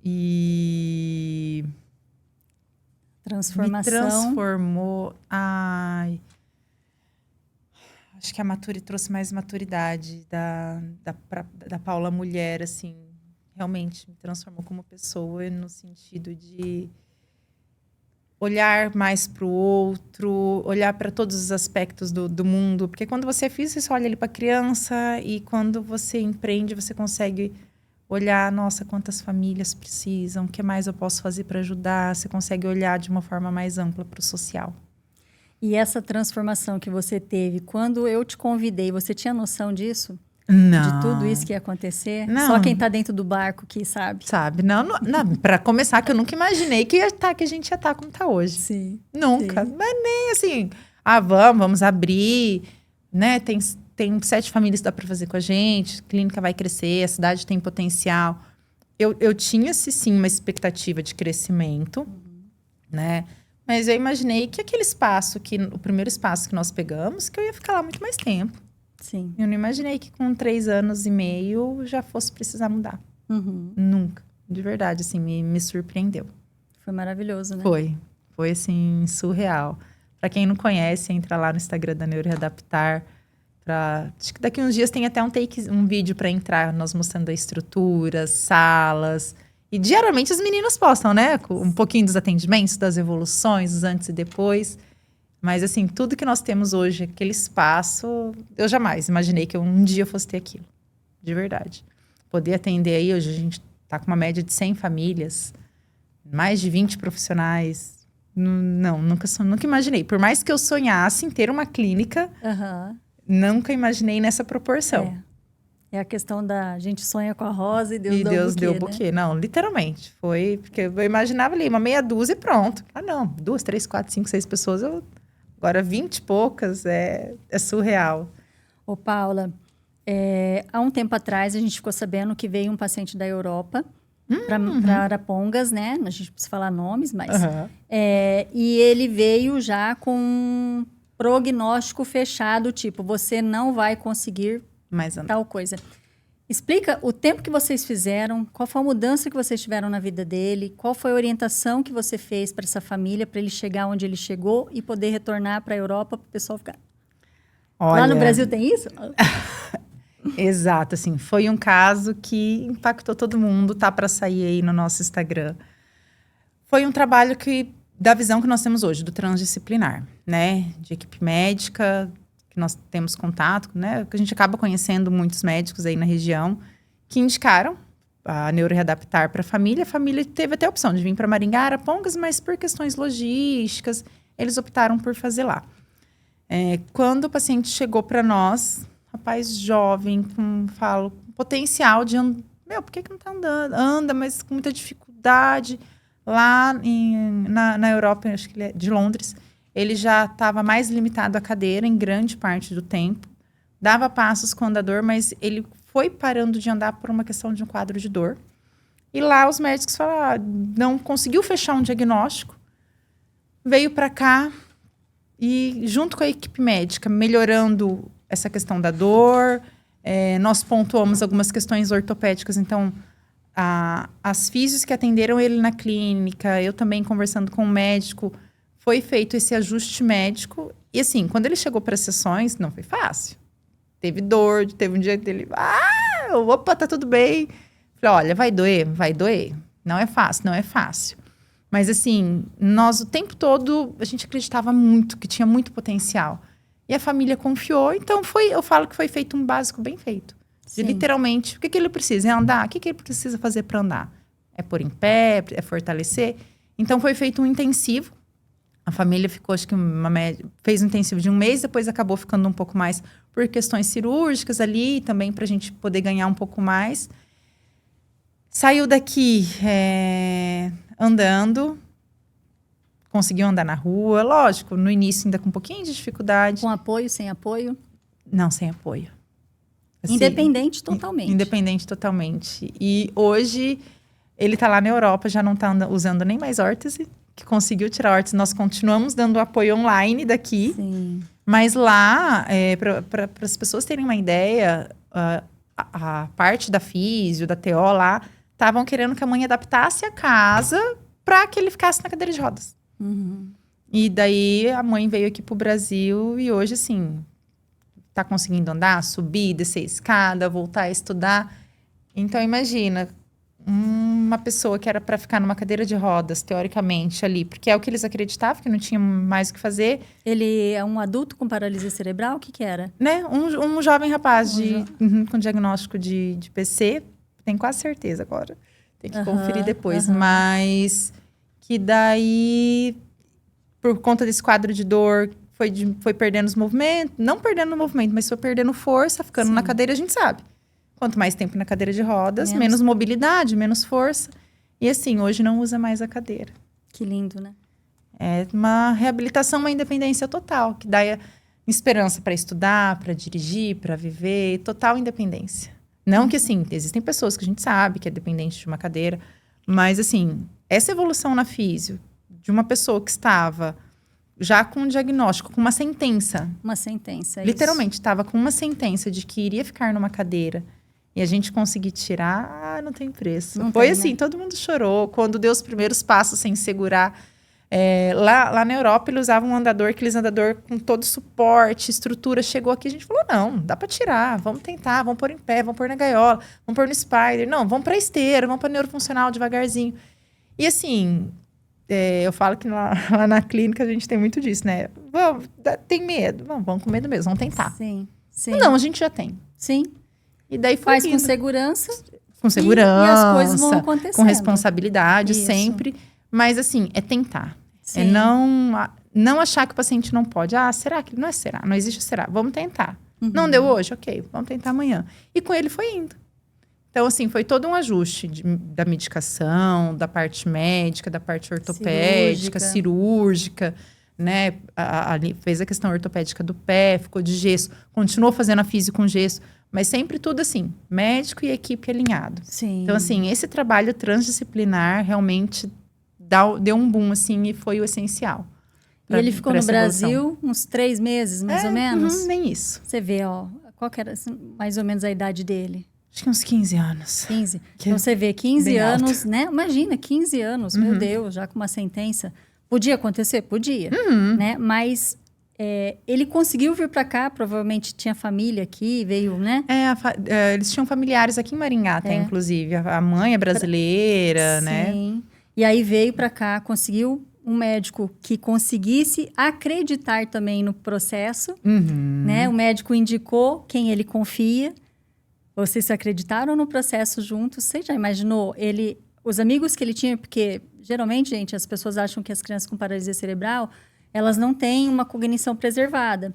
E... Transformação. Me transformou... Ai... Acho que a trouxe mais maturidade da Paula mulher, assim. Realmente me transformou como pessoa no sentido de olhar mais para o outro, olhar para todos os aspectos do mundo. Porque quando você é filho, você só olha ali para a criança. E quando você empreende, você consegue olhar, nossa, quantas famílias precisam, o que mais eu posso fazer para ajudar. Você consegue olhar de uma forma mais ampla para o social. E essa transformação que você teve, quando eu te convidei, você tinha noção disso? Não. De tudo isso que ia acontecer? Não. Só quem tá dentro do barco que sabe. Sabe? Não, para começar, que eu nunca imaginei que a gente ia estar como tá hoje. Sim. Nunca. Sim. Mas nem assim, vamos abrir, né? Tem 7 famílias que dá para fazer com a gente, a clínica vai crescer, a cidade tem potencial. Eu tinha, sim, uma expectativa de crescimento, né? Mas eu imaginei que o primeiro espaço que nós pegamos, que eu ia ficar lá muito mais tempo. Sim. Eu não imaginei que com 3 anos e meio já fosse precisar mudar. Nunca. De verdade, assim, me surpreendeu. Foi maravilhoso, né? Foi assim, surreal. Para quem não conhece, entra lá no Instagram da Neuroreadaptar. Acho que daqui uns dias tem até um vídeo para entrar, nós mostrando a estrutura, salas. E diariamente os meninos postam, né? Um pouquinho dos atendimentos, das evoluções, dos antes e depois. Mas, assim, tudo que nós temos hoje, aquele espaço, eu jamais imaginei que um dia eu fosse ter aquilo. De verdade. Poder atender aí, hoje a gente está com uma média de 100 famílias, mais de 20 profissionais. Não, nunca imaginei. Por mais que eu sonhasse em ter uma clínica, nunca imaginei nessa proporção. É a questão a gente sonha com a rosa e Deus deu o buquê, né? Não, literalmente. Foi, porque eu imaginava ali, uma meia dúzia e pronto. Não, 2, 3, 4, 5, 6 pessoas, agora 20 e poucas, é surreal. Ô, Paula, há um tempo atrás a gente ficou sabendo que veio um paciente da Europa para Arapongas, né? A gente precisa falar nomes, mas... e ele veio já com um prognóstico fechado, tipo, você não vai conseguir tal coisa. Explica o tempo que vocês fizeram, qual foi a mudança que vocês tiveram na vida dele, qual foi a orientação que você fez para essa família, para ele chegar onde ele chegou e poder retornar para a Europa para o pessoal ficar... Olha... Lá no Brasil tem isso? Exato, assim, foi um caso que impactou todo mundo, tá para sair aí no nosso Instagram. Foi um trabalho da visão que nós temos hoje, do transdisciplinar, né? De equipe médica, que nós temos contato, né? Que a gente acaba conhecendo muitos médicos aí na região, que indicaram a Neuroreadaptar para a família. A família teve até a opção de vir para Maringá, Arapongas, mas por questões logísticas, eles optaram por fazer lá. Quando o paciente chegou para nós, rapaz jovem, com potencial de andar. Por que não tá andando? Anda, mas com muita dificuldade. Lá na Europa, acho que ele é de Londres, ele já estava mais limitado à cadeira em grande parte do tempo. Dava passos com o andador, mas ele foi parando de andar por uma questão de um quadro de dor. E lá os médicos falaram, não conseguiu fechar um diagnóstico. Veio para cá e, junto com a equipe médica, melhorando essa questão da dor, nós pontuamos algumas questões ortopédicas. Então, as físios que atenderam ele na clínica, eu também conversando com o médico, foi feito esse ajuste médico. E assim, quando ele chegou para as sessões, não foi fácil. Teve dor, teve um dia dele, opa, tá tudo bem. Falei, olha, vai doer. Não é fácil. Mas assim, nós o tempo todo, a gente acreditava muito, que tinha muito potencial. E a família confiou, então eu falo que foi feito um básico bem feito. De, literalmente, o que ele precisa? É andar? O que ele precisa fazer para andar? É pôr em pé? É fortalecer? Então, foi feito um intensivo. A família ficou, acho que fez um intensivo de 1 mês, depois acabou ficando um pouco mais por questões cirúrgicas ali, também para a gente poder ganhar um pouco mais. Saiu daqui andando, conseguiu andar na rua, lógico, no início ainda com um pouquinho de dificuldade. Com apoio, sem apoio? Não, sem apoio. Assim, Independente totalmente. Independente totalmente. E hoje, ele tá lá na Europa, já não tá usando nem mais órtese, que conseguiu tirar a órtese. Nós continuamos dando apoio online daqui. Sim. Mas lá, para as pessoas terem uma ideia, a parte da físio, da TO lá, estavam querendo que a mãe adaptasse a casa para que ele ficasse na cadeira de rodas. Uhum. E daí, a mãe veio aqui pro Brasil e hoje, assim, tá conseguindo andar, subir, descer a escada, voltar a estudar. Então, imagina, uma pessoa que era para ficar numa cadeira de rodas, teoricamente, ali, porque é o que eles acreditavam, que não tinha mais o que fazer. Ele é um adulto com paralisia cerebral? O que era? Né? Um jovem rapaz com diagnóstico de PC, tenho quase certeza agora. Tem que conferir depois. Mas que daí, por conta desse quadro de dor, foi perdendo os movimentos. Não perdendo o movimento, mas foi perdendo força, ficando na cadeira, a gente sabe. Quanto mais tempo na cadeira de rodas, menos mobilidade, menos força. E assim, hoje não usa mais a cadeira. Que lindo, né? É uma reabilitação, uma independência total, que dá esperança para estudar, para dirigir, para viver, total independência. Não que, assim, existem pessoas que a gente sabe que é dependente de uma cadeira, mas, assim, essa evolução na físio, de uma pessoa que estava já com um diagnóstico, com uma sentença. Uma sentença, literalmente, estava com uma sentença de que iria ficar numa cadeira e a gente conseguir tirar, não tem preço. Não foi tem, assim, né? todo mundo chorou. Quando deu os primeiros passos sem segurar. Lá na Europa, eles usavam aqueles andador com todo suporte, estrutura. Chegou aqui, a gente falou, não, dá para tirar. Vamos tentar, vamos pôr em pé, vamos pôr na gaiola, vamos pôr no spider. Não, vamos para esteira, vamos para neurofuncional devagarzinho. E assim, eu falo que lá na clínica a gente tem muito disso, né? Tem medo? Vamos com medo mesmo, vamos tentar. Sim. Não, a gente já tem. Sim. E daí foi Faz com indo. segurança. Com segurança. E as coisas vão acontecendo. Com responsabilidade, Isso. sempre. Mas assim, é tentar. Sim. É não achar que o paciente não pode. Será que não é será? Não existe será. Vamos tentar. Não deu hoje? Ok, vamos tentar amanhã. E com ele foi indo. Então, assim, foi todo um ajuste da medicação, da parte médica, da parte ortopédica, cirúrgica, né? Fez a questão ortopédica do pé, ficou de gesso, continuou fazendo a físio com gesso, mas sempre tudo assim, médico e equipe alinhado. Sim. Então, assim, esse trabalho transdisciplinar realmente deu um boom, assim, e foi o essencial. E ele ficou no Brasil uns 3 meses, mais ou menos? Nem isso. Você vê, ó, qual que era assim, mais ou menos a idade dele? Acho que uns 15 anos. 15. Então, você vê, 15 anos, alto. né? Imagina, 15 anos, meu Deus, já com uma sentença. Podia acontecer? Podia, né? Mas ele conseguiu vir para cá, provavelmente tinha família aqui, veio, né? Eles tinham familiares aqui em Maringá, até, inclusive. A mãe é brasileira, né? Sim. E aí veio para cá, conseguiu um médico que conseguisse acreditar também no processo, né? O médico indicou quem ele confia. Vocês se acreditaram no processo juntos? Você já imaginou os amigos que ele tinha? Porque, geralmente, gente, as pessoas acham que as crianças com paralisia cerebral, elas não têm uma cognição preservada.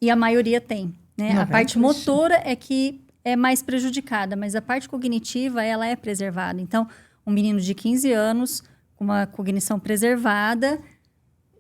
E a maioria tem, né? A parte motora é que é mais prejudicada, mas a parte cognitiva, ela é preservada. Então, um menino de 15 anos, com uma cognição preservada,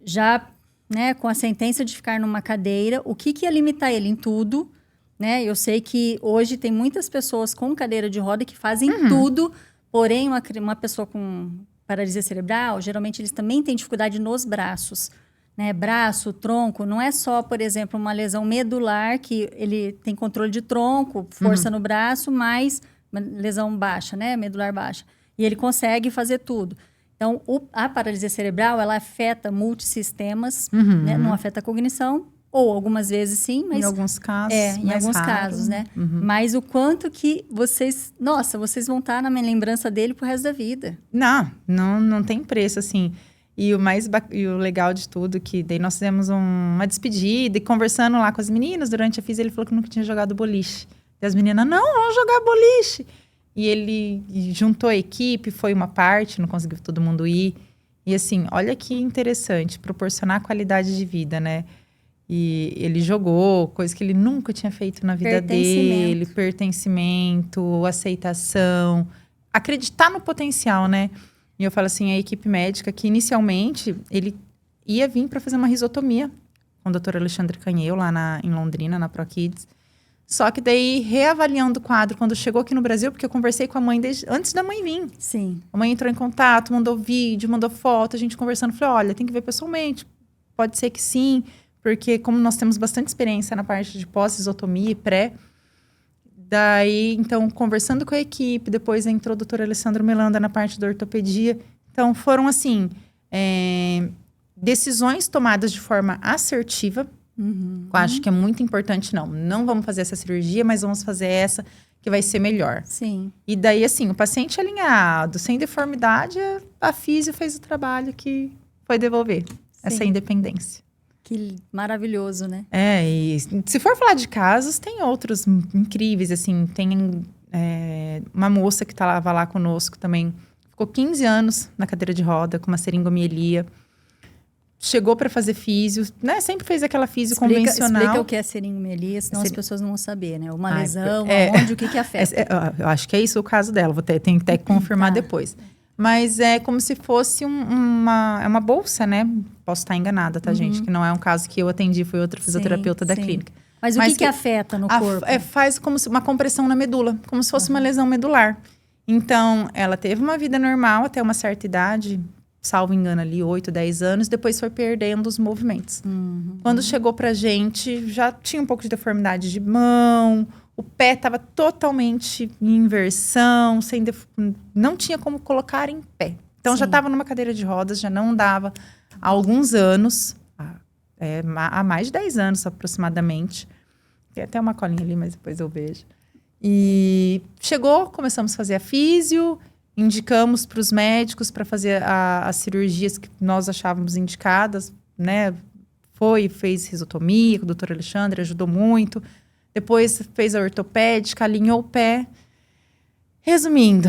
já, né, com a sentença de ficar numa cadeira, o que ia limitar ele em tudo? Né? Eu sei que hoje tem muitas pessoas com cadeira de roda que fazem tudo, porém uma pessoa com paralisia cerebral, geralmente eles também têm dificuldade nos braços, né? Braço, tronco, não é só, por exemplo, uma lesão medular que ele tem controle de tronco, força no braço, mas uma lesão baixa, né? Medular baixa. E ele consegue fazer tudo. Então, a paralisia cerebral, ela afeta multissistemas, né? Não afeta a cognição, ou algumas vezes sim, mas... Em alguns casos, em alguns casos, né? Mas o quanto que vocês vão estar na minha lembrança dele pro resto da vida. Não tem preço, assim. E o legal de tudo, que daí nós fizemos uma despedida e conversando lá com as meninas durante a física, ele falou que nunca tinha jogado boliche. E as meninas, não, vamos jogar boliche. E ele juntou a equipe, foi uma parte, não conseguiu todo mundo ir. E assim, olha que interessante, proporcionar qualidade de vida, né? E ele jogou coisa que ele nunca tinha feito na vida dele, pertencimento, aceitação, acreditar no potencial, né? E eu falo assim, a equipe médica que inicialmente ele ia vir para fazer uma risotomia com o Dr. Alexandre Canheu lá em Londrina, na ProKids. Só que daí, reavaliando o quadro, quando chegou aqui no Brasil, porque eu conversei com a mãe antes da mãe vir. Sim. A mãe entrou em contato, mandou vídeo, mandou foto, a gente conversando. Falei, olha, tem que ver pessoalmente. Pode ser que sim, porque como nós temos bastante experiência na parte de pós-isotomia e pré, daí, então, conversando com a equipe, depois entrou o doutor Alessandro Melanda na parte da ortopedia. Então, foram, assim, decisões tomadas de forma assertiva. Eu acho que é muito importante, não vamos fazer essa cirurgia, mas vamos fazer essa que vai ser melhor. Sim. E daí, assim, o paciente alinhado, sem deformidade, a físio fez o trabalho que foi devolver essa independência. Que maravilhoso, né? E se for falar de casos, tem outros incríveis, assim, tem uma moça que estava lá conosco também, ficou 15 anos na cadeira de roda, com uma seringomielia, chegou para fazer físio, né? Sempre fez aquela físio convencional. Explica o que é seringomelia, senão as pessoas não vão saber, né? Uma lesão, aonde, o que afeta. Eu acho que é isso o caso dela, tenho que confirmar depois. Mas é como se fosse uma bolsa, né? Posso estar enganada, tá, gente? Que não é um caso que eu atendi, foi outra fisioterapeuta da clínica. Mas o que afeta no corpo? Faz como se uma compressão na medula, como se fosse uma lesão medular. Então, ela teve uma vida normal até uma certa idade, salvo engano ali, 8, 10 anos, depois foi perdendo os movimentos. Quando chegou pra gente, já tinha um pouco de deformidade de mão, o pé estava totalmente em inversão, não tinha como colocar em pé. Então, já estava numa cadeira de rodas, já não dava há alguns anos, há mais de 10 anos aproximadamente. Tem até uma colinha ali, mas depois eu vejo. E chegou, começamos a fazer a físio, indicamos para os médicos para fazer as cirurgias que nós achávamos indicadas, né? Fez risotomia com o doutor Alexandre, ajudou muito. Depois fez a ortopédica, alinhou o pé. Resumindo,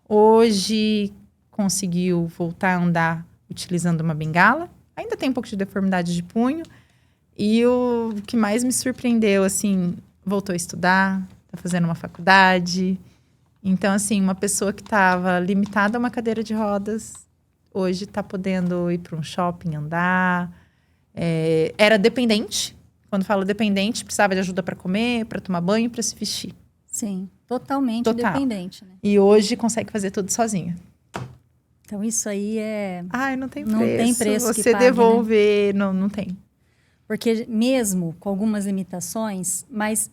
hoje conseguiu voltar a andar utilizando uma bengala. Ainda tem um pouco de deformidade de punho. E o que mais me surpreendeu, assim, voltou a estudar, está fazendo uma faculdade. Então, assim, uma pessoa que estava limitada a uma cadeira de rodas, hoje está podendo ir para um shopping, andar. Era dependente. Quando falo dependente, precisava de ajuda para comer, para tomar banho, para se vestir. Sim, totalmente dependente. Né? E hoje consegue fazer tudo sozinha. Então, isso aí não tem preço. Não tem preço você que pague, devolver, né? não tem. Porque mesmo com algumas limitações, mas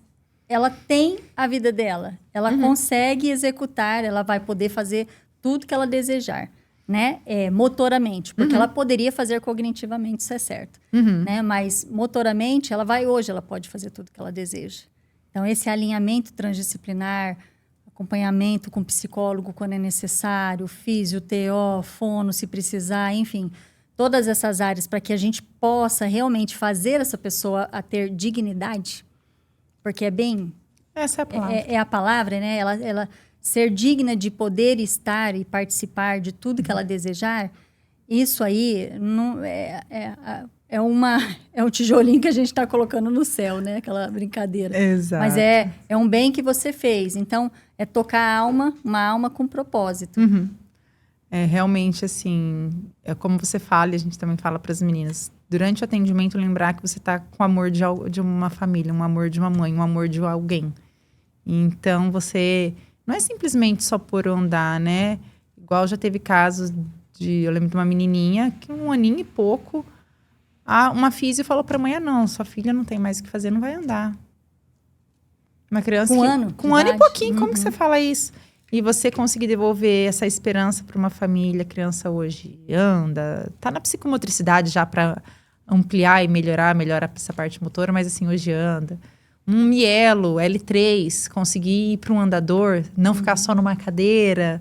ela tem a vida dela. Ela consegue executar, ela vai poder fazer tudo que ela desejar, né? Motoramente, porque ela poderia fazer cognitivamente, isso é certo. Né? Mas motoramente, ela pode fazer tudo que ela deseja. Então, esse alinhamento transdisciplinar, acompanhamento com psicólogo quando é necessário, físio, TO, fono, se precisar, enfim, todas essas áreas para que a gente possa realmente fazer essa pessoa a ter dignidade, porque essa é a palavra. É a palavra, né? Ela ser digna de poder estar e participar de tudo que ela desejar, isso aí não é um tijolinho que a gente está colocando no céu, né? Aquela brincadeira. Exato. Mas é um bem que você fez. Então, é tocar a alma, uma alma com propósito. Realmente, assim, como você fala, e a gente também fala para as meninas, durante o atendimento, lembrar que você está com o amor de uma família, um amor de uma mãe, um amor de alguém. Então, você não é simplesmente só por andar, né? Igual já teve casos eu lembro de uma menininha que 1 aninho e pouco, uma físio falou para a mãe, não, sua filha não tem mais o que fazer, não vai andar. Uma criança com 1 ano e pouquinho, como que você fala isso? E você conseguir devolver essa esperança para uma família, a criança hoje anda, tá na psicomotricidade já para ampliar e melhorar essa parte motora, mas assim, hoje anda. Um mielo, L3, conseguir ir para um andador, não ficar só numa cadeira.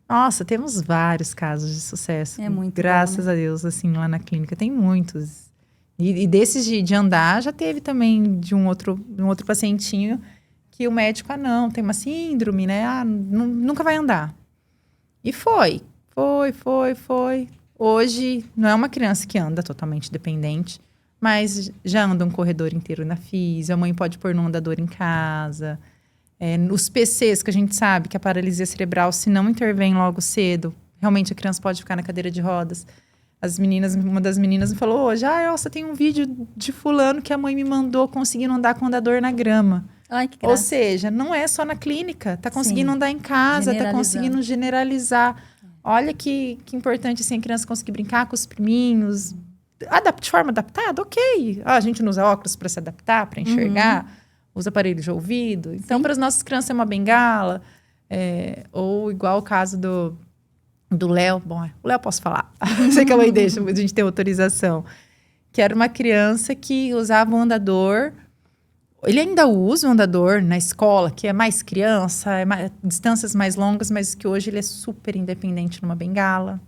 Nossa, temos vários casos de sucesso. É muito graças bom, né? a Deus, assim, lá na clínica tem muitos. E desses de andar, já teve também de um outro pacientinho que o médico, não, tem uma síndrome, né? Nunca vai andar. E foi. Hoje, não é uma criança que anda totalmente dependente, mas já anda um corredor inteiro na físio, a mãe pode pôr no andador em casa. Os PCs, que a gente sabe que a paralisia cerebral, se não intervém logo cedo, realmente a criança pode ficar na cadeira de rodas. Uma das meninas me falou hoje, Elsa, tem um vídeo de fulano que a mãe me mandou conseguindo andar com andador na grama. Ai, que graça. Ou seja, não é só na clínica, tá conseguindo Sim. andar em casa, tá Generalizando. conseguindo generalizar. Olha que importante, assim, a criança conseguir brincar com os priminhos. De forma adaptada, ok. A gente não usa óculos para se adaptar, para enxergar, usa aparelho de ouvido. Então, para as nossas crianças é uma bengala. Ou igual o caso do Léo. Bom, o Léo posso falar. Sei que a mãe deixa, a gente tem autorização. Que era uma criança que usava um andador. Ele ainda usa o andador na escola, que é mais criança, distâncias mais longas, mas que hoje ele é super independente numa bengala.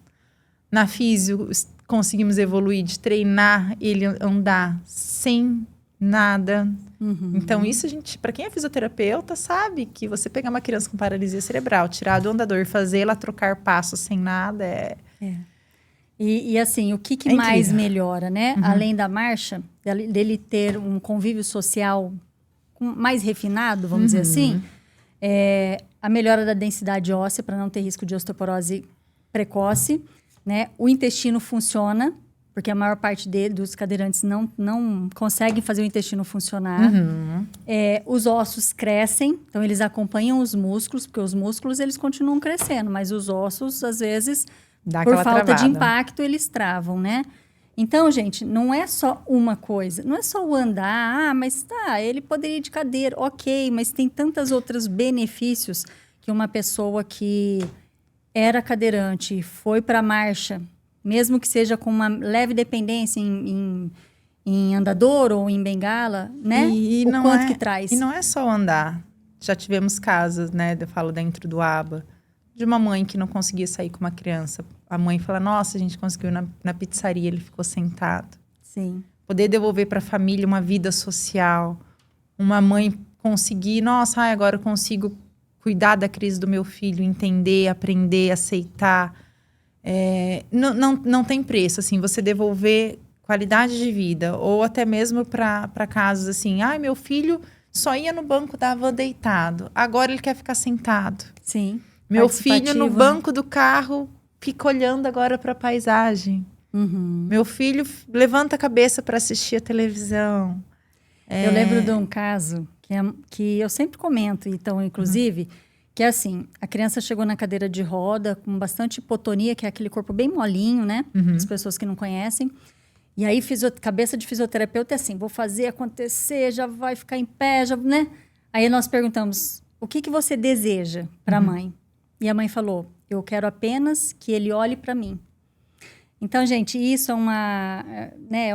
Na físio, conseguimos evoluir de treinar ele andar sem nada. Então, isso para quem é fisioterapeuta, sabe que você pegar uma criança com paralisia cerebral, tirar do andador e fazer ela trocar passos sem nada E assim, o que mais melhora, né? Além da marcha, dele ter um convívio social mais refinado, vamos dizer assim, a melhora da densidade óssea para não ter risco de osteoporose precoce, né? O intestino funciona, porque a maior parte dos cadeirantes não conseguem fazer o intestino funcionar. Os ossos crescem, então eles acompanham os músculos, porque os músculos eles continuam crescendo, mas os ossos, às vezes, por falta de impacto, eles travam, né? Então, gente, não é só uma coisa, não é só o andar, mas ele poderia ir de cadeira, ok, mas tem tantos outros benefícios que uma pessoa que era cadeirante, foi para a marcha, mesmo que seja com uma leve dependência em andador ou em bengala, né? O quanto que traz. E não é só andar. Já tivemos casos, né? Eu falo dentro do ABA, de uma mãe que não conseguia sair com uma criança. A mãe fala, nossa, a gente conseguiu na pizzaria, ele ficou sentado. Sim. Poder devolver para a família uma vida social. Uma mãe conseguir, nossa, agora eu consigo cuidar da crise do meu filho, entender, aprender, aceitar. Não tem preço, assim, você devolver qualidade de vida. Ou até mesmo para casos assim, meu filho só ia no banco da van deitado. Agora ele quer ficar sentado. Sim. Meu filho no banco do carro fica olhando agora para a paisagem. Meu filho levanta a cabeça para assistir a televisão. Eu lembro de um caso que eu sempre comento, então, inclusive, que é assim, a criança chegou na cadeira de roda com bastante hipotonia, que é aquele corpo bem molinho, né? As pessoas que não conhecem. E aí, cabeça de fisioterapeuta é assim, vou fazer acontecer, já vai ficar em pé, já, né? Aí nós perguntamos, o que você deseja para a mãe? E a mãe falou, eu quero apenas que ele olhe para mim. Então, gente, isso é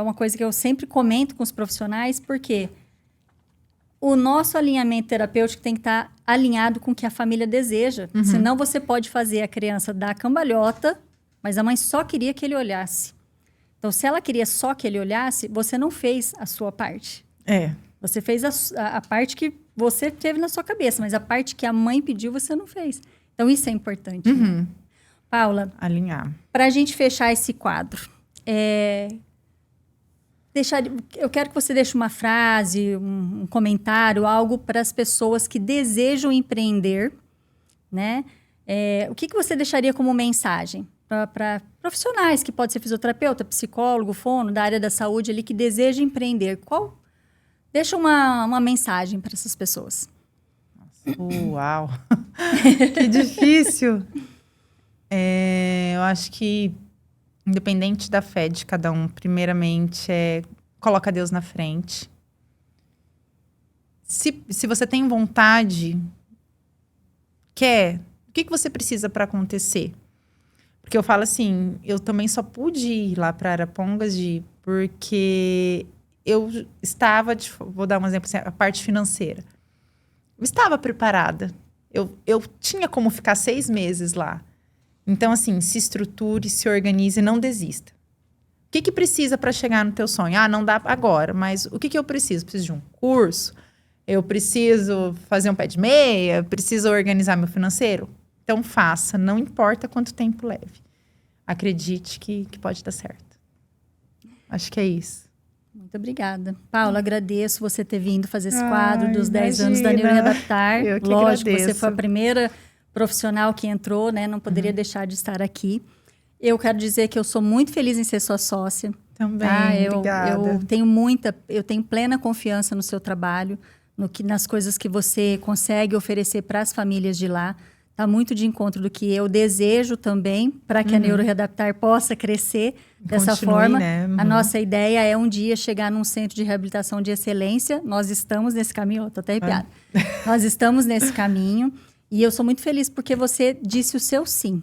uma coisa que eu sempre comento com os profissionais, porque o nosso alinhamento terapêutico tem que estar alinhado com o que a família deseja. Senão, você pode fazer a criança dar cambalhota, mas a mãe só queria que ele olhasse. Então, se ela queria só que ele olhasse, você não fez a sua parte. Você fez a parte que você teve na sua cabeça, mas a parte que a mãe pediu, você não fez. Então, isso é importante. Né? Paula, alinhar. Para a gente fechar esse quadro, eu quero que você deixe uma frase, um comentário, algo para as pessoas que desejam empreender, né? O que você deixaria como mensagem para profissionais, que pode ser fisioterapeuta, psicólogo, fono, da área da saúde, ali, que desejam empreender? Deixa uma mensagem para essas pessoas. Uau! Que difícil! Eu acho que, independente da fé de cada um, primeiramente, coloca Deus na frente. Se você tem vontade, o que você precisa para acontecer? Porque eu falo assim, eu também só pude ir lá para Arapongas porque eu estava, vou dar um exemplo assim, a parte financeira. Eu estava preparada. Eu tinha como ficar 6 meses lá. Então, assim, se estruture, se organize e não desista. O que precisa para chegar no teu sonho? Não dá agora, mas o que eu preciso? Preciso de um curso? Eu preciso fazer um pé de meia? Preciso organizar meu financeiro? Então, faça, não importa quanto tempo leve. acredite que pode dar certo. Acho que é isso. Muito obrigada. Paula, agradeço você ter vindo fazer esse quadro dos 10 anos da Neuroreadaptar. Eu que Lógico, agradeço. você foi a primeira profissional que entrou, né? Não poderia deixar de estar aqui. Eu quero dizer que eu sou muito feliz em ser sua sócia. Também, obrigada. Eu tenho plena confiança no seu trabalho, nas coisas que você consegue oferecer para as famílias de lá. Está muito de encontro do que eu desejo também, para que a Neuroreadaptar possa crescer dessa forma. Né? A nossa ideia é um dia chegar num centro de reabilitação de excelência. Nós estamos nesse caminho, estou até arrepiada. Nós estamos nesse caminho e eu sou muito feliz porque você disse o seu sim.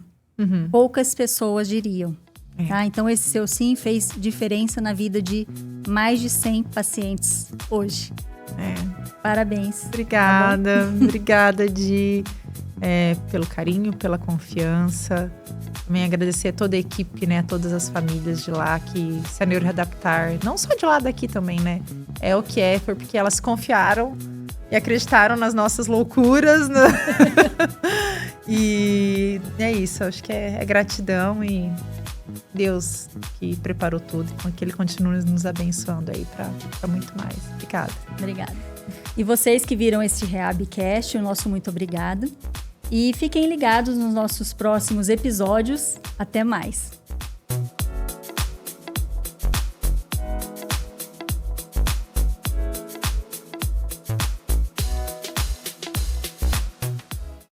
Poucas pessoas diriam. Tá? Então, esse seu sim fez diferença na vida de mais de 100 pacientes hoje. Parabéns. Obrigada. Tá obrigada, Di. Pelo carinho, pela confiança. Também agradecer a toda a equipe, né? A todas as famílias de lá que se Neuroreadaptar, não só de lá, daqui também, né? É o que foi porque elas confiaram e acreditaram nas nossas loucuras, né? E é isso, acho que é gratidão e Deus que preparou tudo, que Ele continue nos abençoando aí para muito mais. Obrigada. E vocês que viram este Rehabcast, o nosso muito obrigado. E fiquem ligados nos nossos próximos episódios. Até mais!